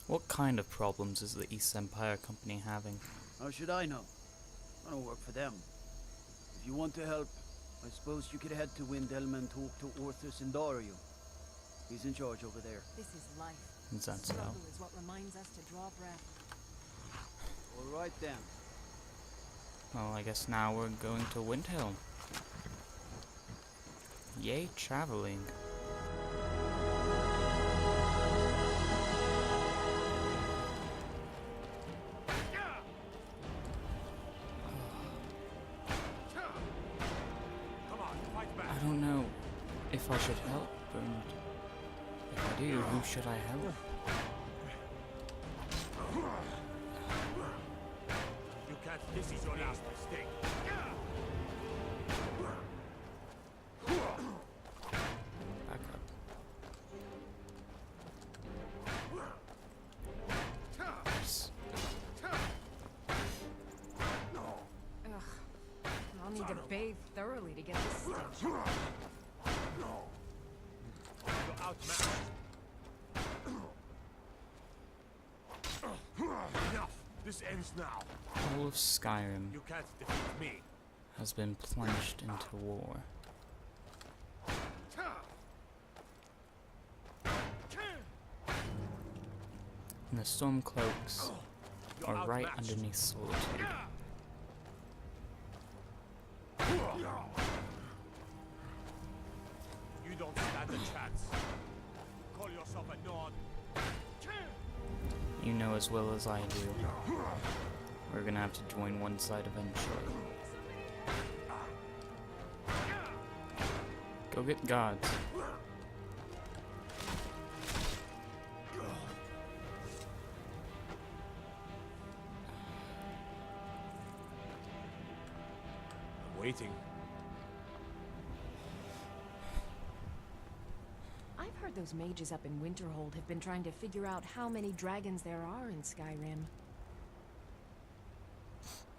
What kind of problems is the East Empire Company having? How should I know? I don't work for them. If you want to help, I suppose you could head to Windelm and talk to Orthus and Dario. He's in charge over there. This is life. Is that so? Struggle is what reminds us to draw breath. All right then. Well, I guess now we're going to Windhelm. Yay, traveling. I don't know if I should help, and if I do, who should I help? You can't. This is your last mistake. Back up. Yes. Ugh. I'll need to bathe thoroughly to get this stench. You're outmatched. Enough. This ends now. All of Skyrim You can't defeat me. has been plunged into war. And the Stormcloaks You're are right outmatched. underneath Solitude. You don't stand a chance. Call yourself a Nord. You know as well as I do, we're gonna have to join one side eventually. Go get gods. I'm waiting. I've heard those mages up in Winterhold have been trying to figure out how many dragons there are in Skyrim.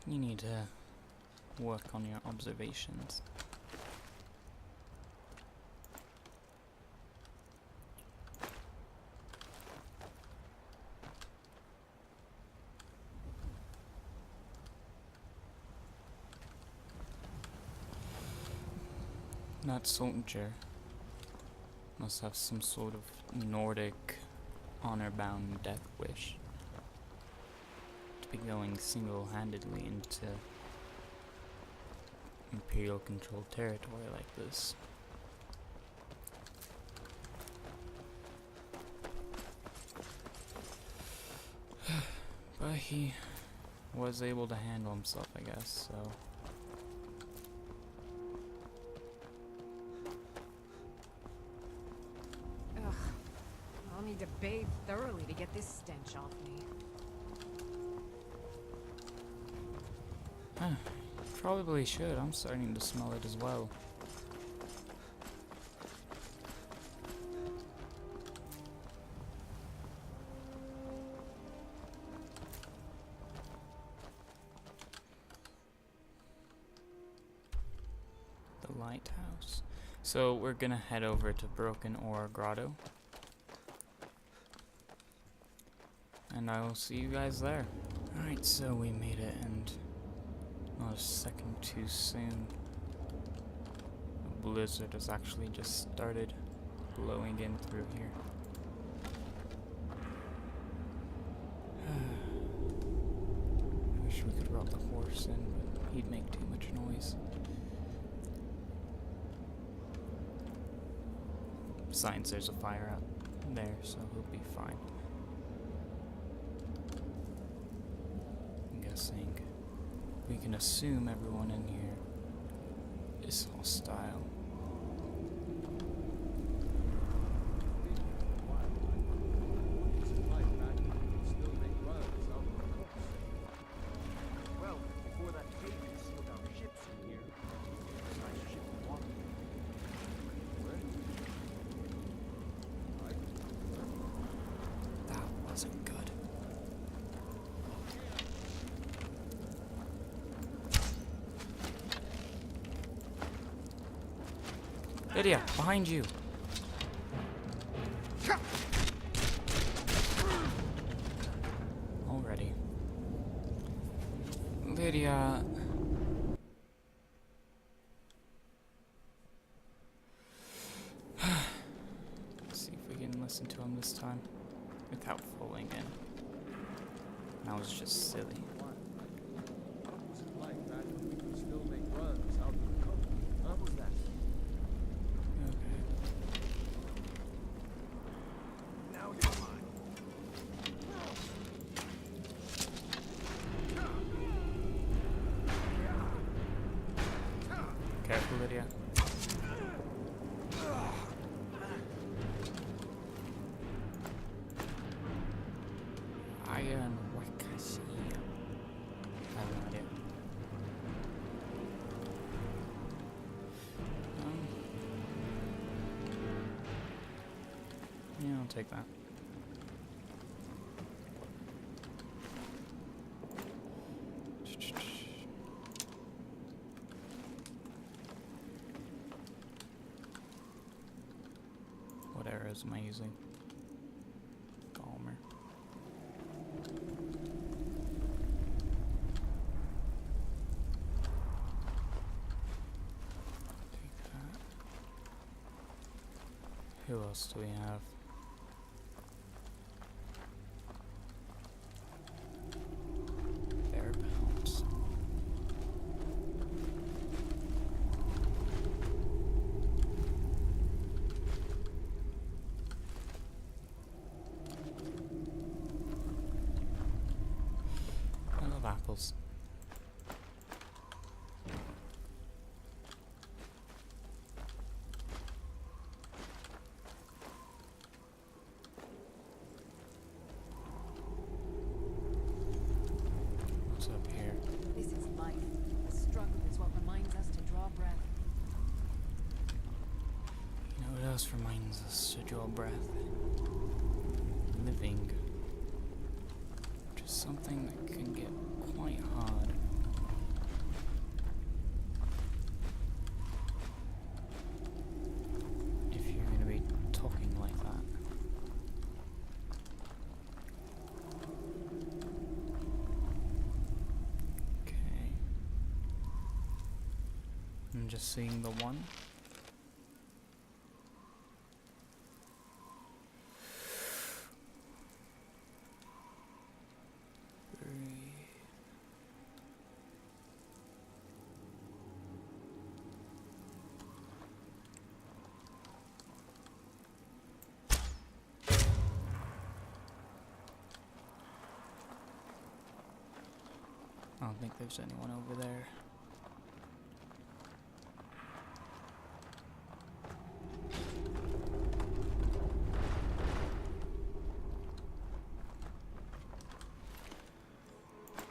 You need to work on your observations. That soldier must have some sort of Nordic honor-bound death wish to be going single-handedly into Imperial controlled territory like this. But he was able to handle himself, I guess, so... Ugh. I'll need to bathe thoroughly to get this stench off me. Probably should. I'm starting to smell it as well. The lighthouse. So we're gonna head over to Broken Oars Grotto. And I will see you guys there. Alright, so we made it, and not a second too soon. A blizzard has actually just started blowing in through here. I wish we could route the horse in, but he'd make too much noise. Besides, there's a fire out there, so he'll be fine. I'm guessing we can assume everyone in here is hostile. Well, before that David sealed our ships in here, nice ship of water. That wasn't good. Lydia, behind you. Lydia. Let's see if we can listen to him this time without falling in. That was just silly. What was it like back when we could still make runs out of the coast? How was that? Okay. Now you're mine. Careful, Lydia. Iron Wakashi. I have no idea. Yeah, I'll take that. What arrows am I using? Calmer. Take that. Who else do we have? Bear pelts. I love apples. What's up here? This is life. The struggle is what reminds us to draw breath. You know what else reminds us to draw breath? Living. Which is something that can get quite hard. If you're going to be talking like that. Okay. I'm just seeing the one. I don't think there's anyone over there.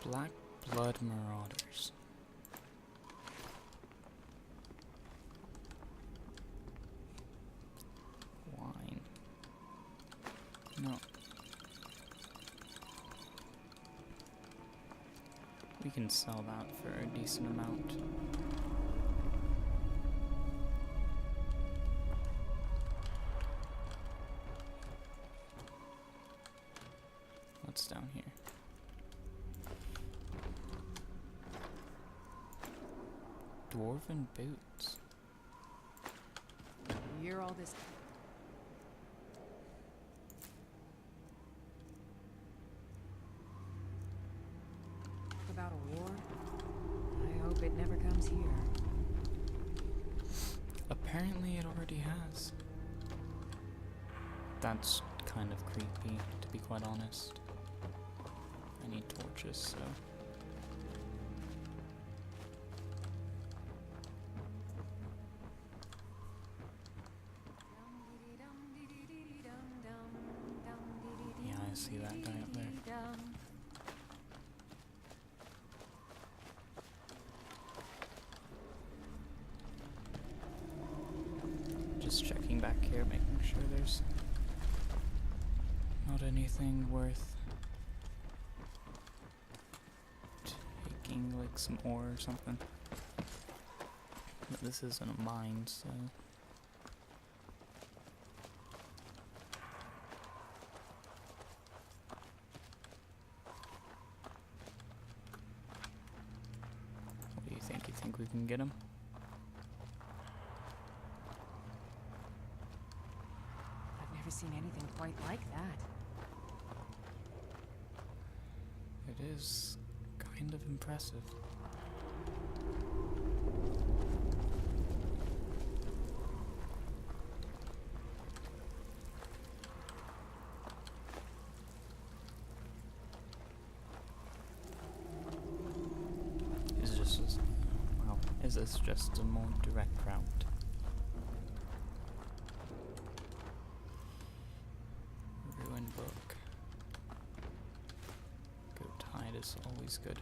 Black Blood Marauders. Wine. No. We can sell that for a decent amount. What's down here? Dwarven boots. You hear all this? Talk about a war? I hope it never comes here. Apparently it already has. That's kind of creepy, to be quite honest. I need torches, so... Yeah, I see that guy up there. Just checking back here, making sure there's not anything worth taking, like some ore or something. But this isn't a mine, so... think we can get him? I've never seen anything quite like that. It is kind of impressive. Is this just a more direct route? Ruin book. Go tide is always good.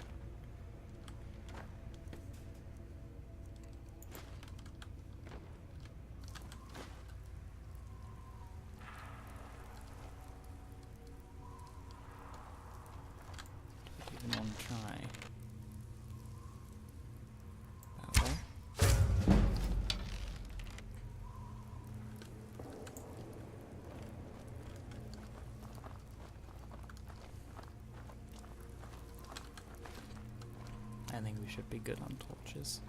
Do you even want to try? I think we should be good on torches.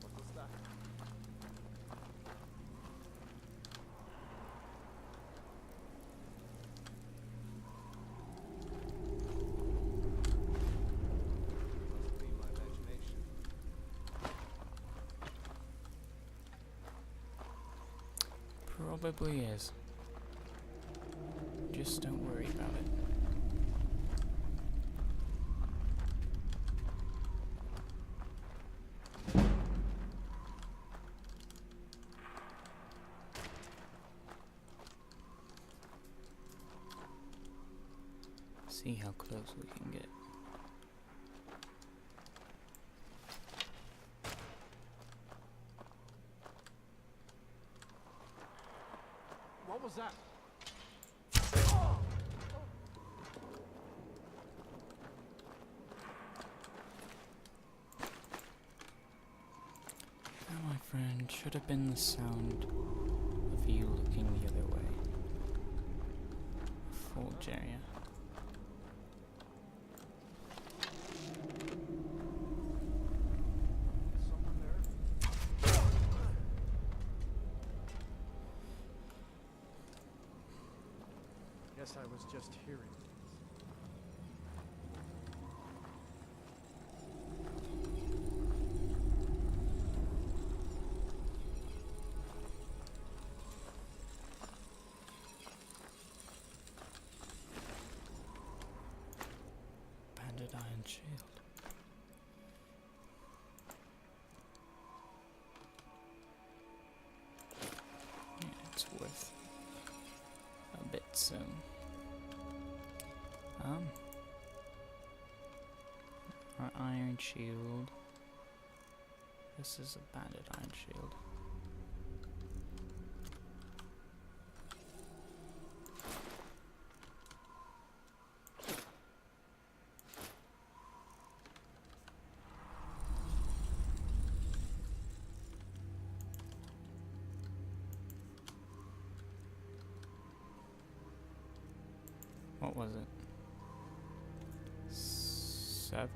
What was that? Must be my imagination. Probably is. Just don't worry about it. See how close we can get. What was that? That, my friend, should have been the sound of you looking the other way. Forge area. Someone there? Guess I was just hearing things. Bandit iron shield. Yeah, it's worth a bit soon. Our iron shield. This is a bandit iron shield. What was it? 7?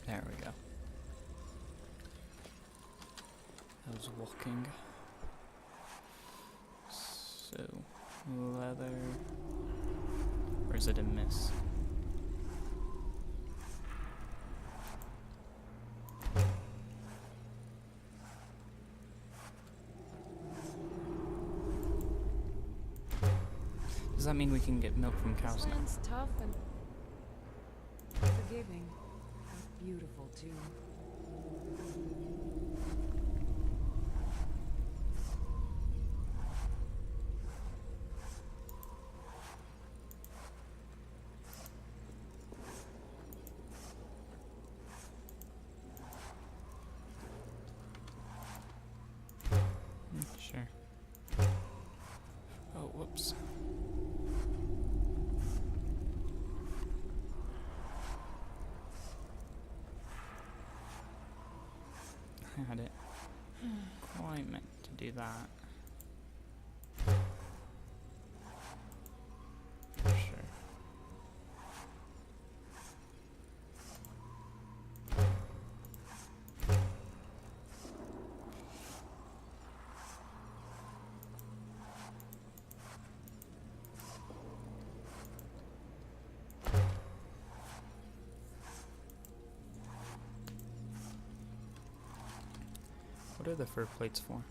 There we go. I was walking. So, leather. Or is it a miss? Does that mean we can get milk from cows This now? land's tough and forgiving, but beautiful too. Sure. Oh, whoops. I had it quite meant to do that. Sure. What are the fur plates for?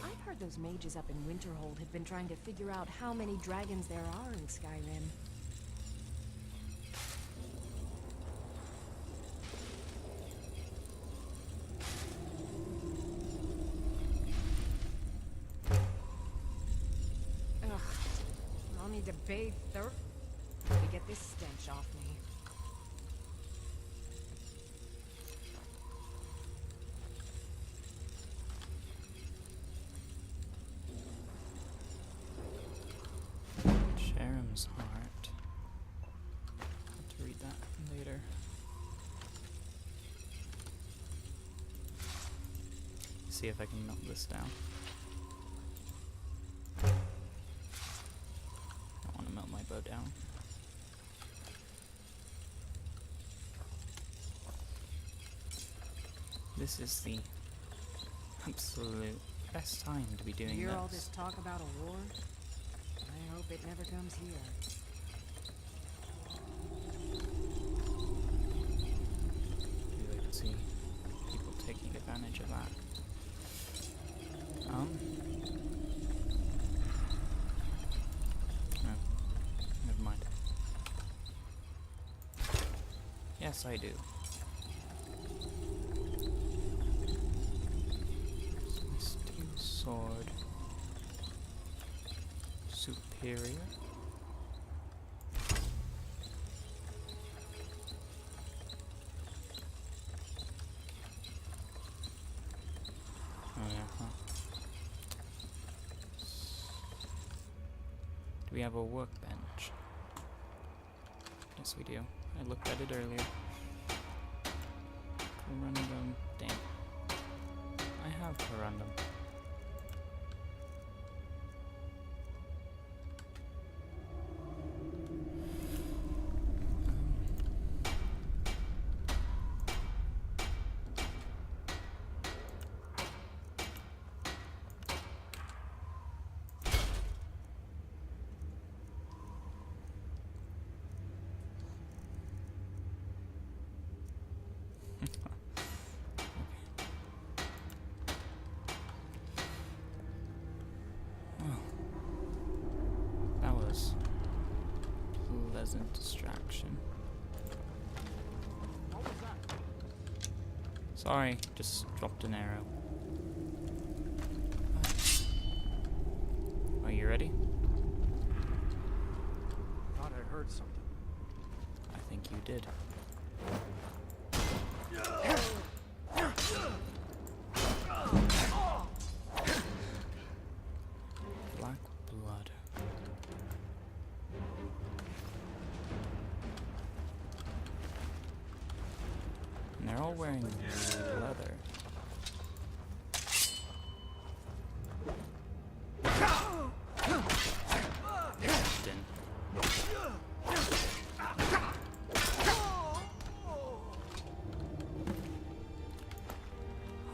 I've heard those mages up in Winterhold have been trying to figure out how many dragons there are in Skyrim. Ugh. I'll need to bathe thoroughly to get this stench off me. Sharon's heart. I'll have to read that later. See if I can melt this down. I want to melt my bow down. This is the absolute best time to be doing You hear this. all this talk about a war? I hope it never comes here. I can see people taking advantage of that. No, never mind. Yes, I do. Steel sword. Superior. Oh yeah, huh. Do we have a workbench? Yes, we do. I looked at it earlier. Corundum. Damn. I have corundum. Pleasant distraction. What was that? Sorry, just dropped an arrow. Are you ready? Thought I heard something. I think you did. Black blood. And they're all wearing leather. Captain.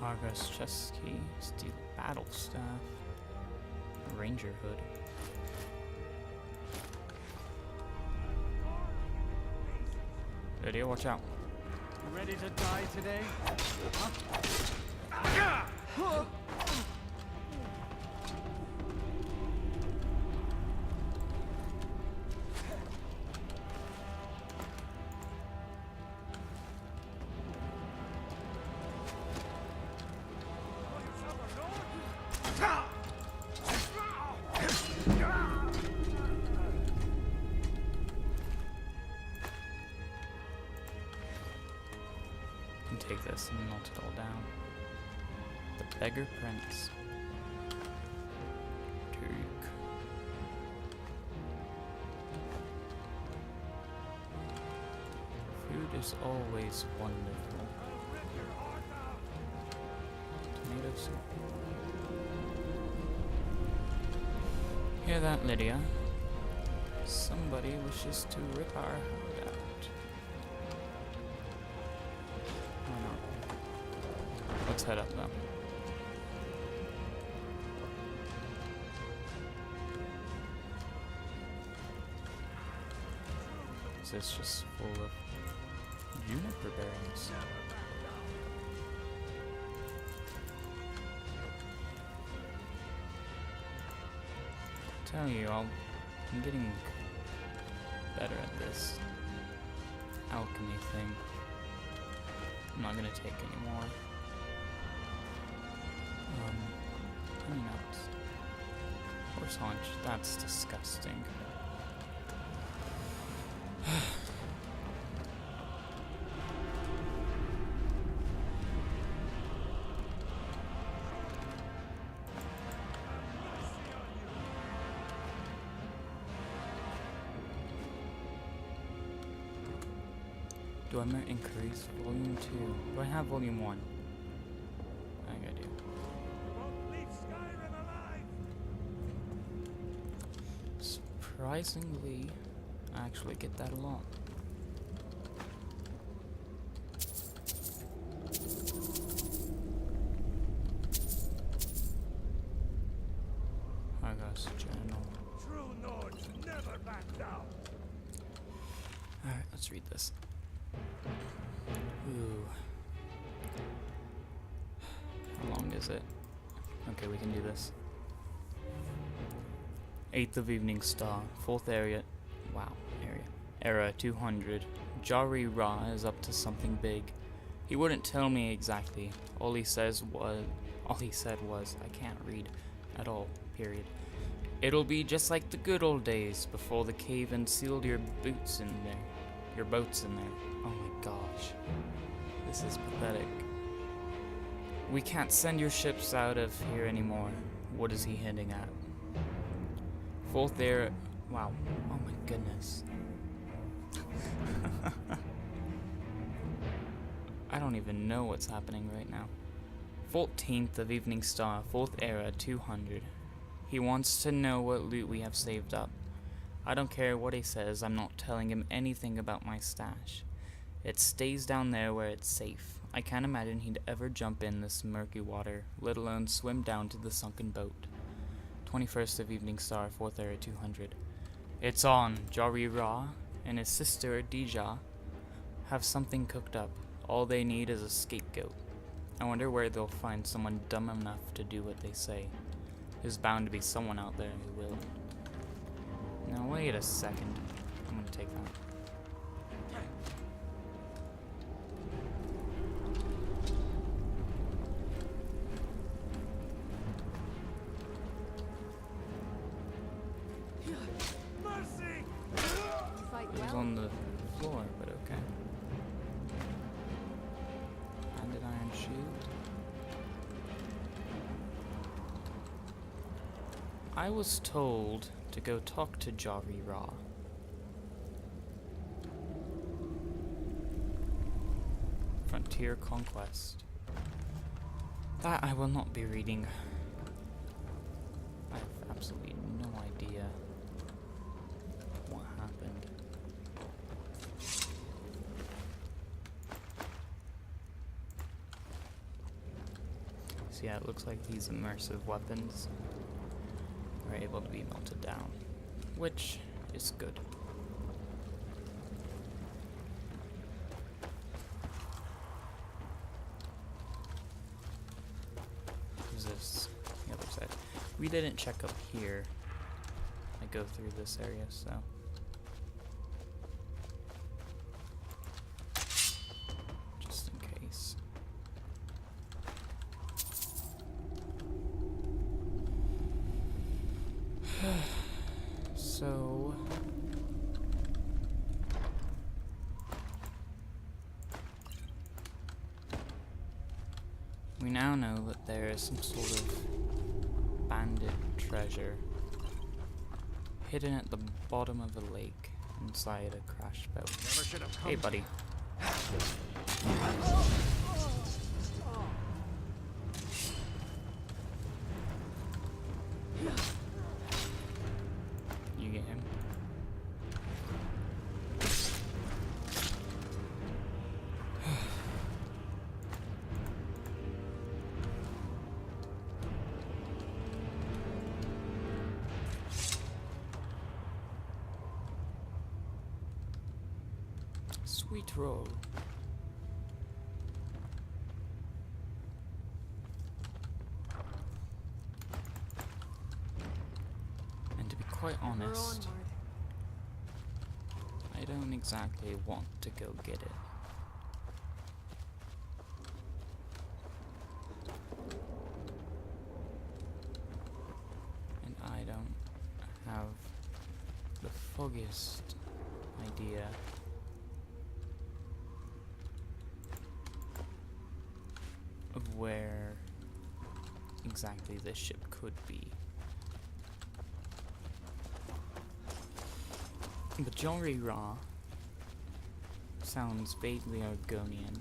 Hargus chest key, steel battle staff, ranger hood. Lydia, watch out. You ready to die today? And take this and melt it all down. The Beggar Prince. Sedryc. Food is always wonderful. Tomato soup. Hear that, Lydia? Somebody wishes to rip our heart out. Why not? Let's head up though. Is this just full of juniper berries? Tell you, I'm getting better at this alchemy thing. I'm not gonna take any more. Honey nuts. Horse haunch, that's disgusting. Do I increase volume 2? Do I have volume 1? I think I do. You won't leave Skyrim alive! Surprisingly, I actually get that a lot. Argos journal. True Nords never back down! Alright, let's read this. Ooh. How long is it? Okay, we can do this. 8th of Evening Star, 4th area. Wow, area. Era 200. Jari Ra is up to something big. He wouldn't tell me exactly. All he said was, I can't read at all, period. It'll be just like the good old days before the cave and sealed your boots in there. Your boats in there. Oh my gosh. This is pathetic. We can't send your ships out of here anymore. What is he hinting at? 4th era. Wow. Oh my goodness. I don't even know what's happening right now. 14th of Evening Star, 4th era, 200. He wants to know what loot we have saved up. I don't care what he says, I'm not telling him anything about my stash. It stays down there where it's safe. I can't imagine he'd ever jump in this murky water, let alone swim down to the sunken boat. 21st of Evening Star, 4th era, 200. It's on. Jari Ra and his sister Dija have something cooked up. All they need is a scapegoat. I wonder where they'll find someone dumb enough to do what they say. There's bound to be someone out there who will. Now wait a second. I'm gonna take that. Mercy! You fight It was well. on the floor, but okay. Bandit iron shield. I was told to go talk to Jari Ra. Frontier Conquest. That I will not be reading. I have absolutely no idea what happened. So yeah, it looks like these immersive weapons are able to be melted down, which is good. We didn't check up here. I go through this area, so. Just in case. So. We now know that there is some sort of bandit treasure hidden at the bottom of a lake inside a crash boat. Never should have come. Hey, buddy. You get him? Sweet roll. And to be quite honest, I don't exactly want to go get it. And I don't have the foggiest idea of where exactly this ship could be. But Jolly Ra sounds vaguely Argonian.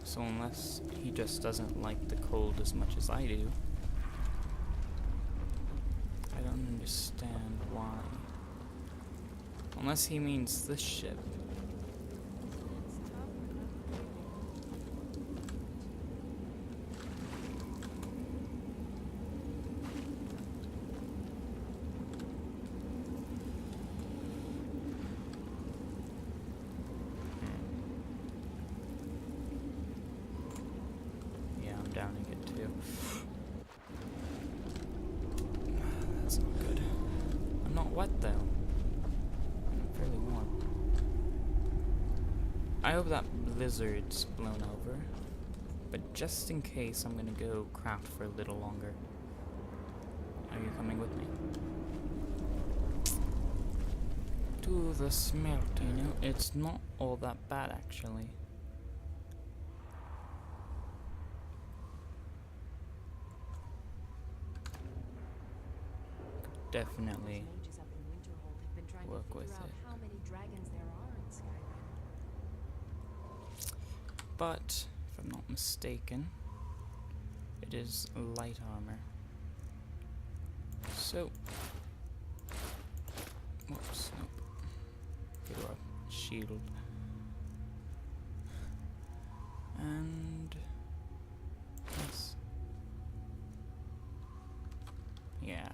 So unless he just doesn't like the cold as much as I do, I don't understand why. Unless he means this ship. Downing it too. That's not good. I'm not wet though. I'm fairly warm. I hope that blizzard's blown over. But just in case, I'm gonna go craft for a little longer. Are you coming with me? To the smelting. It's not all that bad actually. Definitely work with it. But if I'm not mistaken, it is light armor. So, whoops, nope. Throw a shield. And yes. Yeah.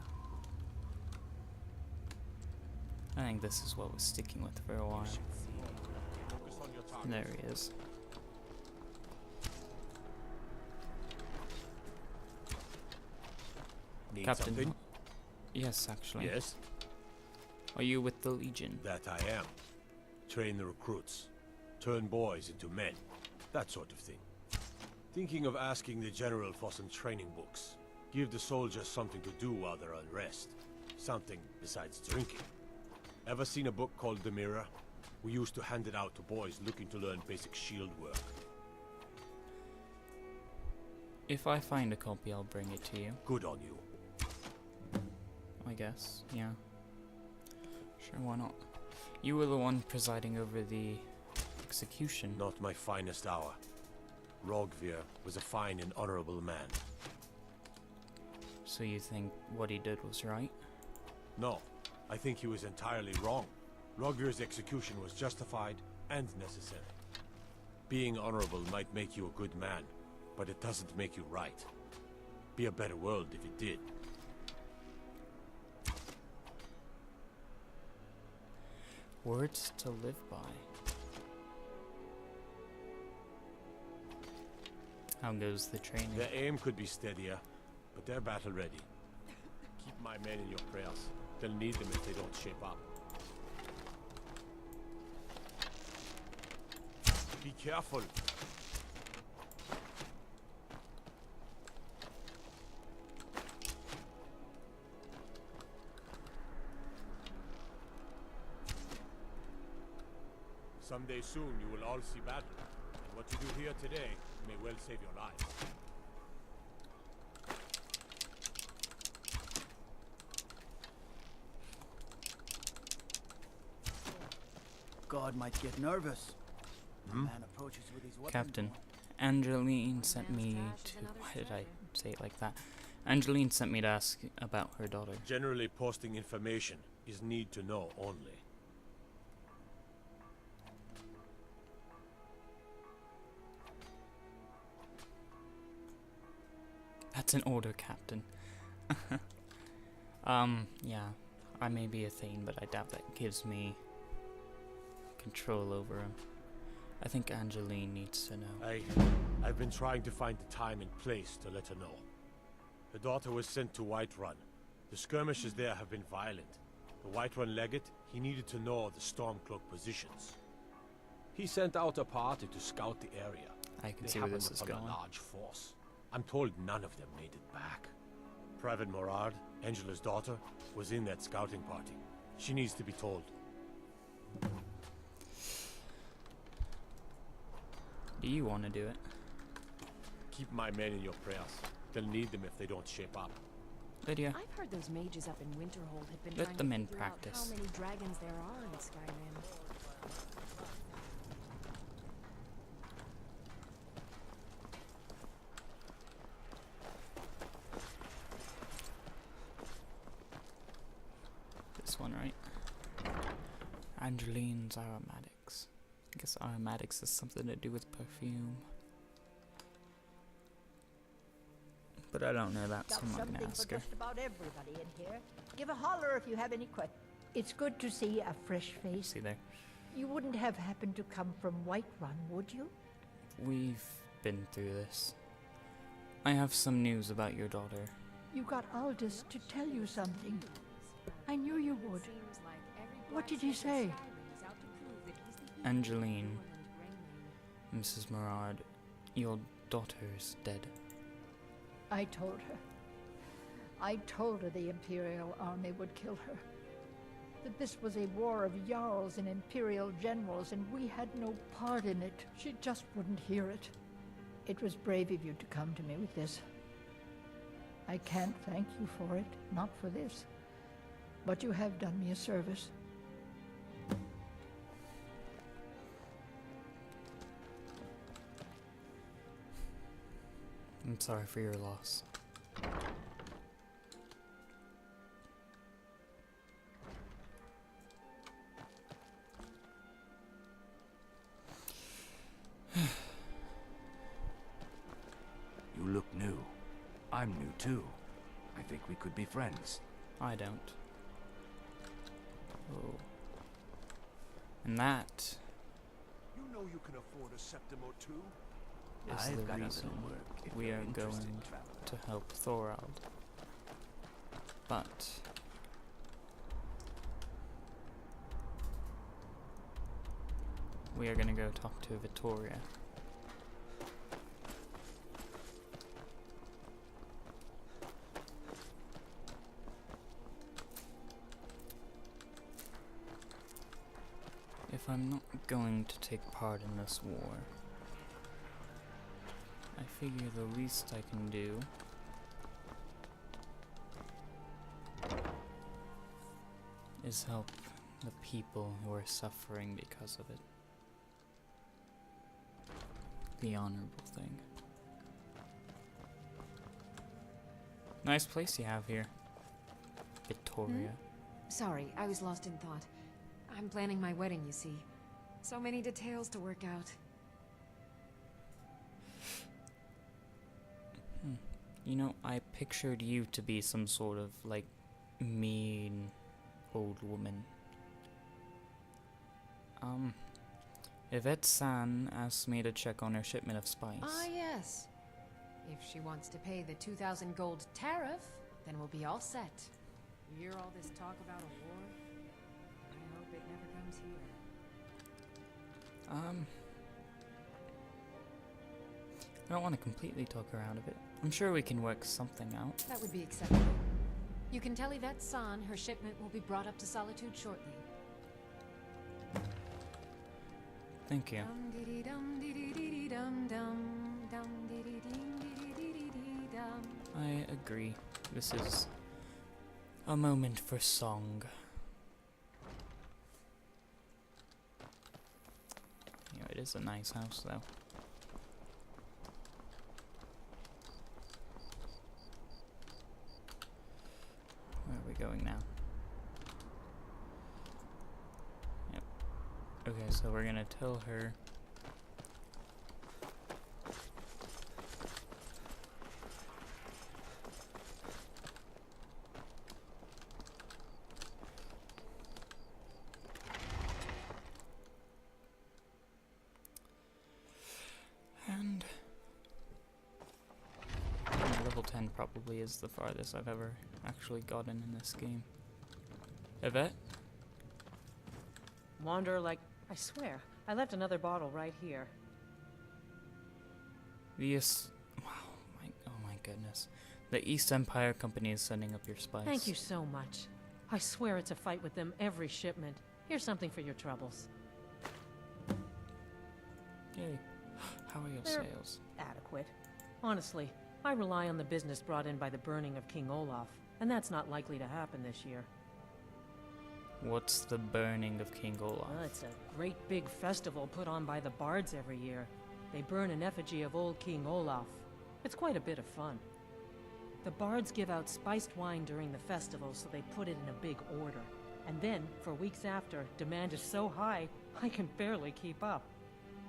I think this is what we're sticking with for a while. Focus on your target. There he is. Need Captain. something? Yes, actually. Yes, Are you with the Legion? that I am. Train the recruits. Turn boys into men. That sort of thing. Thinking of asking the General for some training books. Give the soldiers something to do while they're on rest. Something besides drinking. Ever seen a book called The Mirror? We used to hand it out to boys looking to learn basic shield work. If I find a copy, I'll bring it to you. Good on you. I guess, yeah. Sure, why not? You were the one presiding over the execution. Not my finest hour. Rogvir was a fine and honorable man. So you think what he did was right? No, I think he was entirely wrong. Rogvir's execution was justified and necessary. Being honorable might make you a good man, but it doesn't make you right. Be a better world if it did. Words to live by. How goes the training? Their aim could be steadier, but they're battle ready. Keep my men in your prayers. They'll need them if they don't shape up. Be careful. Someday soon you will all see battle. And what you do here today may well save your lives. God might get nervous. The man approaches with his weapon. Captain, Angeline sent me to... Why did I say it like that? Angeline sent me to ask about her daughter. Generally, posting information is need to know only. That's an order, Captain. Yeah. I may be a Thane, but I doubt that gives me control over him. I think Angeline needs to know. I've been trying to find the time and place to let her know. The daughter was sent to Whiterun. The skirmishes there have been violent. The Whiterun legate, he needed to know the Stormcloak positions. He sent out a party to scout the area. I can They see where this happened is upon going. a large force. I'm told none of them made it back. Private Morard, Angela's daughter, was in that scouting party. She needs to be told. Do you want to do it? Keep my men in your prayers. They'll need them if they don't shape up. Lydia, I've heard those mages up in Winterhold have been Let trying them to in figure out practice. how many dragons there are in Skyrim. this one, right? Angeline's aromatics. I guess aromatics has something to do with perfume. But I don't know that, so Got I'm not something gonna for ask her. just about everybody in here. Give a holler if you have any questions. It's good to see a fresh face. See there? You wouldn't have happened to come from Whiterun, would you? We've been through this. I have some news about your daughter. You got Aldous to tell you something. I knew you would. What did he say? Angeline, Mrs. Morard, your daughter is dead. I told her. I told her the Imperial army would kill her. That this was a war of Jarls and Imperial generals, and we had no part in it. She just wouldn't hear it. It was brave of you to come to me with this. I can't thank you for it, not for this. But you have done me a service. I'm sorry for your loss. You look new. I'm new too. I think we could be friends. I don't. Oh. And that You know you can afford a septim or two. is I've the got a reason little work if we you're are interested, going traveler. to help Thorald. But we are gonna go talk to Vittoria. If I'm not going to take part in this war, I figure the least I can do is help the people who are suffering because of it. The honorable thing. Nice place you have here, Vittoria. Sorry, I was lost in thought. I'm planning my wedding, you see. So many details to work out. You know, I pictured you to be some sort of, like, mean old woman. Yvette-san asked me to check on her shipment of spice. Ah, yes. If she wants to pay the 2,000 gold tariff, then we'll be all set. You hear all this talk about a war? I hope it never comes here. I don't want to completely talk her out of it. I'm sure we can work something out. That would be acceptable. You can tell Yvette San her shipment will be brought up to Solitude shortly. Thank you. I agree. This is a moment for song. Yeah, it is a nice house, though. Where are we going now? Yep. Okay, so we're gonna tell her. And level 10 probably is the farthest I've ever actually gotten in this game. Yvette? Wander like... I swear, I left another bottle right here. Wow, oh my goodness. The East Empire Company is sending up your spice. Thank you so much. I swear it's a fight with them every shipment. Here's something for your troubles. Yay. How are your They're sales? adequate. Honestly, I rely on the business brought in by the burning of King Olaf, and that's not likely to happen this year. What's the burning of King Olaf? It's a great big festival put on by the bards every year. They burn an effigy of old King Olaf. It's quite a bit of fun. The bards give out spiced wine during the festival, so they put it in a big order. And then, for weeks after, demand is so high, I can barely keep up.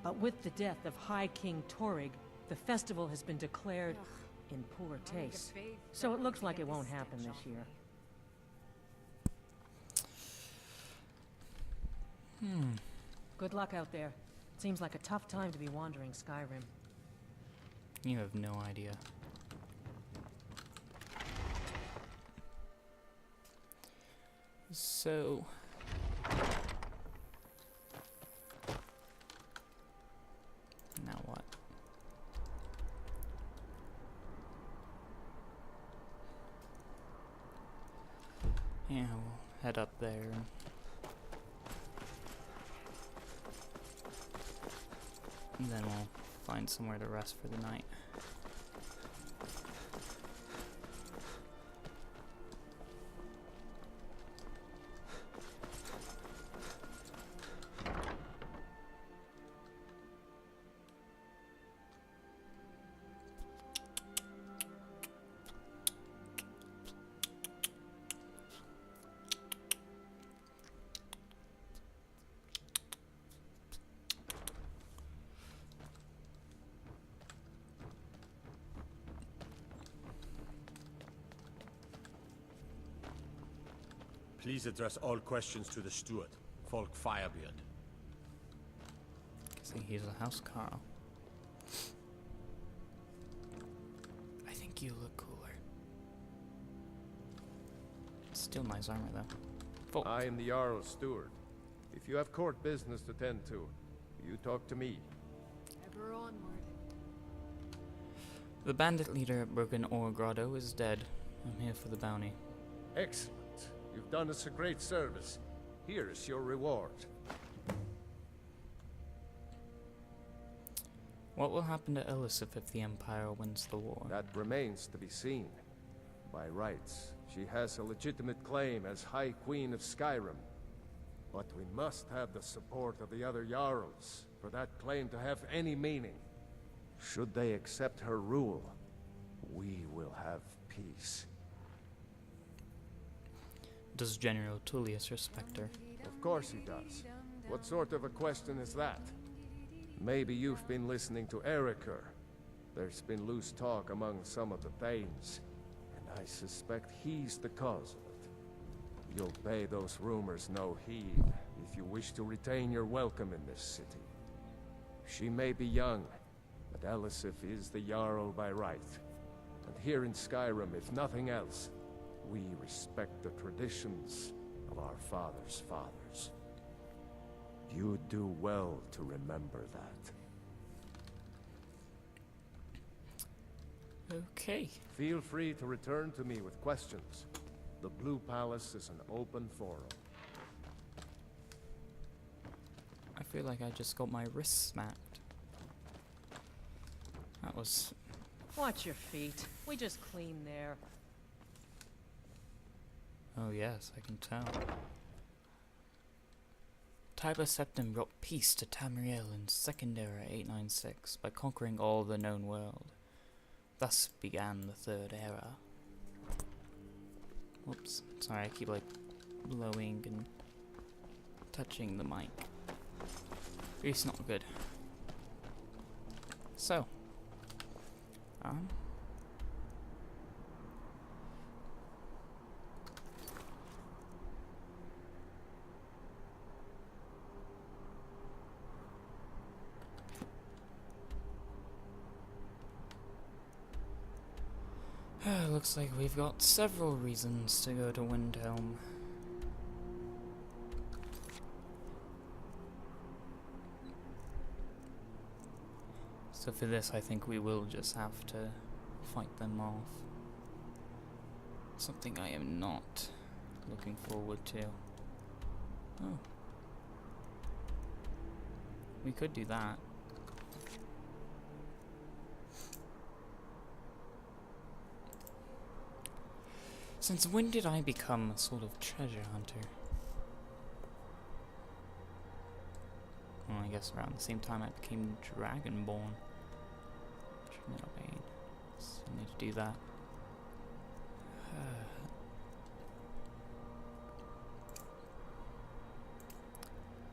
But with the death of High King Torrig, the festival has been declared in poor taste. So it looks like it won't happen this year. Good luck out there. It seems like a tough time to be wandering Skyrim. You have no idea. So... now what? Yeah, we'll head up there. And then we'll find somewhere to rest for the night. Please address all questions to the steward, Folk Firebeard. See, he's a house Carl. I think you look cooler. Still nice armor, though. Folk. I am the Jarl's steward. If you have court business to tend to, you talk to me. Ever onward. The bandit leader at Broken Oars Grotto is dead. I'm here for the bounty. Excellent. You've done us a great service. Here is your reward. What will happen to Elisif if the Empire wins the war? That remains to be seen. By rights, she has a legitimate claim as High Queen of Skyrim. But we must have the support of the other Jarls for that claim to have any meaning. Should they accept her rule, we will have peace. Does General Tullius respect her? Of course he does. What sort of a question is that? Maybe you've been listening to Eriker. There's been loose talk among some of the Thanes, and I suspect he's the cause of it. You'll pay those rumors no heed if you wish to retain your welcome in this city. She may be young, But Elisif is the Jarl by right. And here in Skyrim, if nothing else, we respect the traditions of our fathers' fathers. You do well to remember that. Okay. Feel free to return to me with questions. The Blue Palace is an open forum. I feel like I just got my wrist smacked. That was... Watch your feet. We just clean there. Oh yes, I can tell. Tiber Septim brought peace to Tamriel in Second Era 896 by conquering all the known world. Thus began the Third Era. Whoops, sorry, I keep like blowing and touching the mic. It's not good. So, looks like we've got several reasons to go to Windhelm. So for this, I think we will just have to fight them off. Something I am not looking forward to. Oh. We could do that. Since when did I become a sort of treasure hunter? Well, I guess around the same time I became Dragonborn. Still need to do that.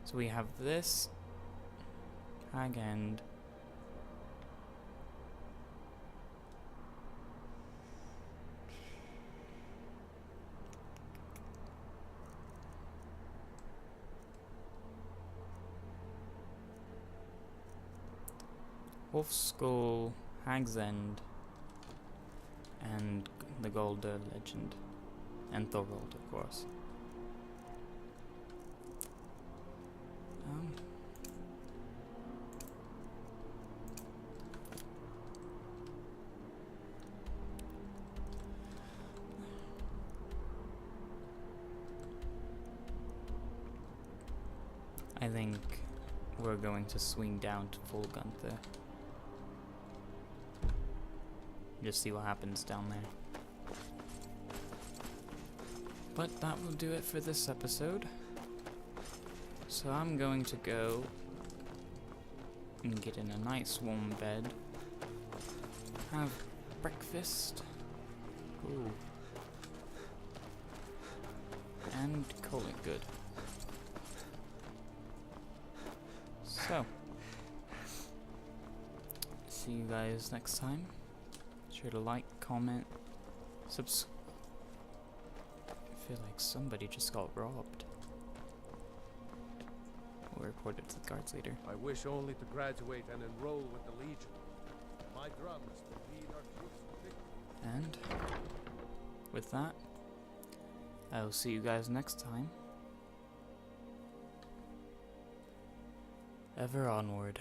So we have this Hag End. Wolf Skull, Hag's End, and the Golder Legend, and Thorald, of course. I think we're going to swing down to full Gunther. Just see what happens down there. But that will do it for this episode. So I'm going to go and get in a nice warm bed, have breakfast, ooh, and call it good. So, see you guys next time. Sure to like, comment, subscribe. I feel like somebody just got robbed. We'll report it to the guards leader. I wish only to graduate and enroll with the Legion. My drums will lead our troops to victory. And with that, I will see you guys next time. Ever onward.